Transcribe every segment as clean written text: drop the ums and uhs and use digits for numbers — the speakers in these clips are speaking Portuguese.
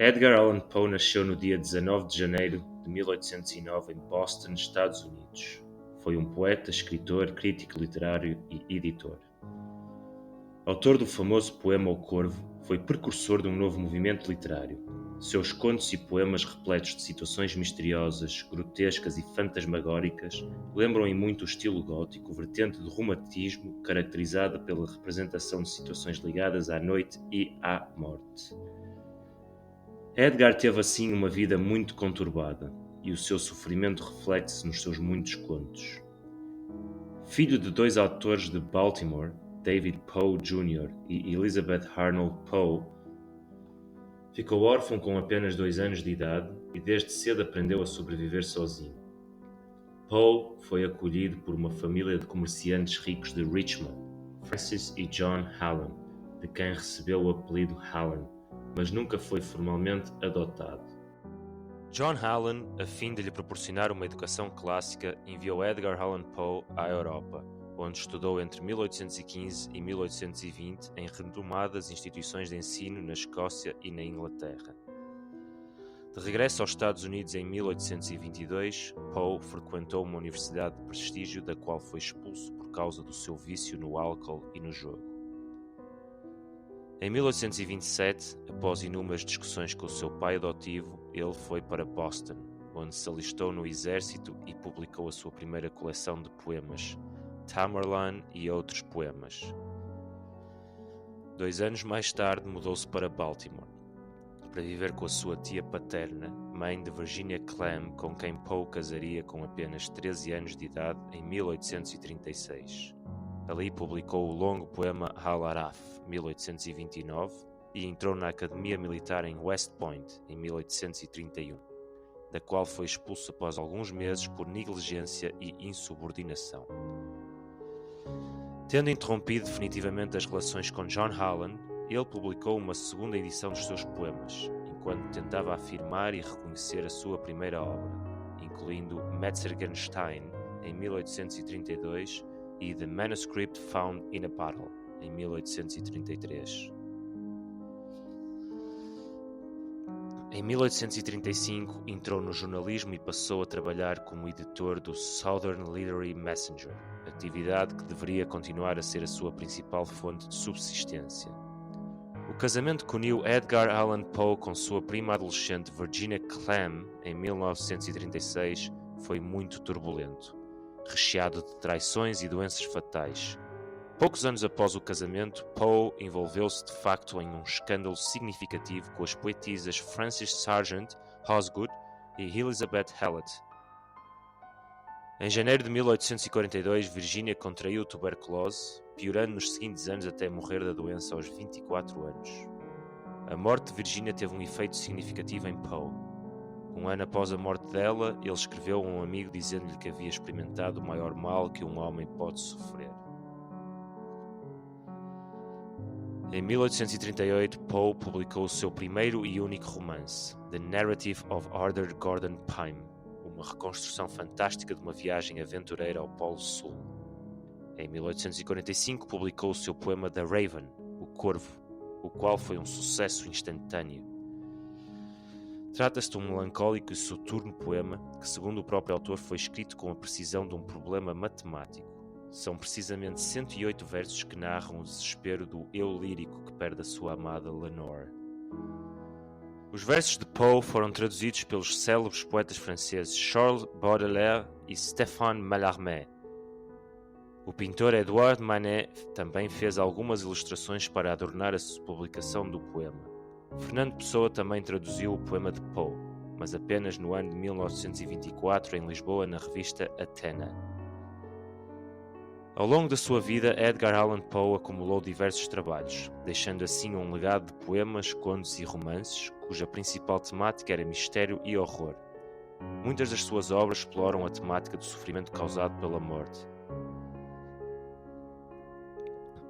Edgar Allan Poe nasceu no dia 19 de janeiro de 1809 em Boston, Estados Unidos. Foi um poeta, escritor, crítico literário e editor. Autor do famoso poema O Corvo, foi precursor de um novo movimento literário. Seus contos e poemas repletos de situações misteriosas, grotescas e fantasmagóricas lembram em muito o estilo gótico, vertente do romantismo caracterizada pela representação de situações ligadas à noite e à morte. Edgar teve assim uma vida muito conturbada, e o seu sofrimento reflete-se nos seus muitos contos. Filho de dois autores de Baltimore, David Poe Jr. e Elizabeth Arnold Poe, ficou órfão com apenas 2 anos de idade e desde cedo aprendeu a sobreviver sozinho. Poe foi acolhido por uma família de comerciantes ricos de Richmond, Francis e John Hallam, de quem recebeu o apelido Hallam, mas nunca foi formalmente adotado. John Hallam, a fim de lhe proporcionar uma educação clássica, enviou Edgar Allan Poe à Europa, onde estudou entre 1815 e 1820 em renomadas instituições de ensino na Escócia e na Inglaterra. De regresso aos Estados Unidos em 1822, Poe frequentou uma universidade de prestígio da qual foi expulso por causa do seu vício no álcool e no jogo. Em 1827, após inúmeras discussões com o seu pai adotivo, ele foi para Boston, onde se alistou no exército e publicou a sua primeira coleção de poemas, Tamerlane e Outros Poemas. 2 anos mais tarde mudou-se para Baltimore, para viver com a sua tia paterna, mãe de Virginia Clemm, com quem Poe casaria com apenas 13 anos de idade em 1836. Ali publicou o longo poema Al-Araf, 1829, e entrou na Academia Militar em West Point, em 1831, da qual foi expulso após alguns meses por negligência e insubordinação. Tendo interrompido definitivamente as relações com John Hallam, ele publicou uma segunda edição dos seus poemas, enquanto tentava afirmar e reconhecer a sua primeira obra, incluindo Metzgerstein, em 1832, e The Manuscript Found in a Bottle, em 1833. Em 1835, entrou no jornalismo e passou a trabalhar como editor do Southern Literary Messenger, atividade que deveria continuar a ser a sua principal fonte de subsistência. O casamento que uniu Edgar Allan Poe com sua prima adolescente Virginia Clemm, em 1936, foi muito turbulento, recheado de traições e doenças fatais. Poucos anos após o casamento, Poe envolveu-se de facto em um escândalo significativo com as poetisas Frances Sargent Osgood e Elizabeth Hallett. Em janeiro de 1842, Virginia contraiu tuberculose, piorando nos seguintes anos até morrer da doença aos 24 anos. A morte de Virginia teve um efeito significativo em Poe. 1 ano após a morte dela, ele escreveu a um amigo dizendo-lhe que havia experimentado o maior mal que um homem pode sofrer. Em 1838, Poe publicou o seu primeiro e único romance, The Narrative of Arthur Gordon Pym, uma reconstrução fantástica de uma viagem aventureira ao Polo Sul. Em 1845, publicou o seu poema The Raven, O Corvo, o qual foi um sucesso instantâneo. Trata-se de um melancólico e soturno poema que, segundo o próprio autor, foi escrito com a precisão de um problema matemático. São precisamente 108 versos que narram o desespero do eu lírico que perde a sua amada Lenore. Os versos de Poe foram traduzidos pelos célebres poetas franceses Charles Baudelaire e Stéphane Mallarmé. O pintor Edouard Manet também fez algumas ilustrações para adornar a publicação do poema. Fernando Pessoa também traduziu o poema de Poe, mas apenas no ano de 1924 em Lisboa na revista Athena. Ao longo da sua vida, Edgar Allan Poe acumulou diversos trabalhos, deixando assim um legado de poemas, contos e romances, cuja principal temática era mistério e horror. Muitas das suas obras exploram a temática do sofrimento causado pela morte.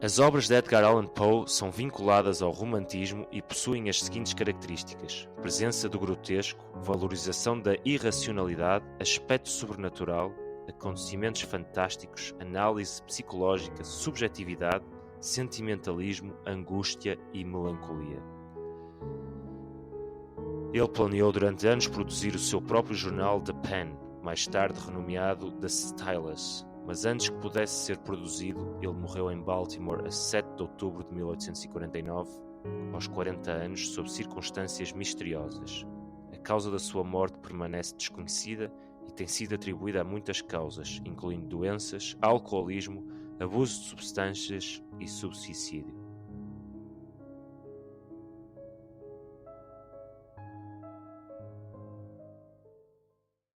As obras de Edgar Allan Poe são vinculadas ao romantismo e possuem as seguintes características: presença do grotesco, valorização da irracionalidade, aspecto sobrenatural, acontecimentos fantásticos, análise psicológica, subjetividade, sentimentalismo, angústia e melancolia. Ele planeou durante anos produzir o seu próprio jornal The Pen, mais tarde renomeado The Stylus, mas antes que pudesse ser produzido, ele morreu em Baltimore a 7 de outubro de 1849, aos 40 anos, sob circunstâncias misteriosas. A causa da sua morte permanece desconhecida e tem sido atribuída a muitas causas, incluindo doenças, alcoolismo, abuso de substâncias e suicídio.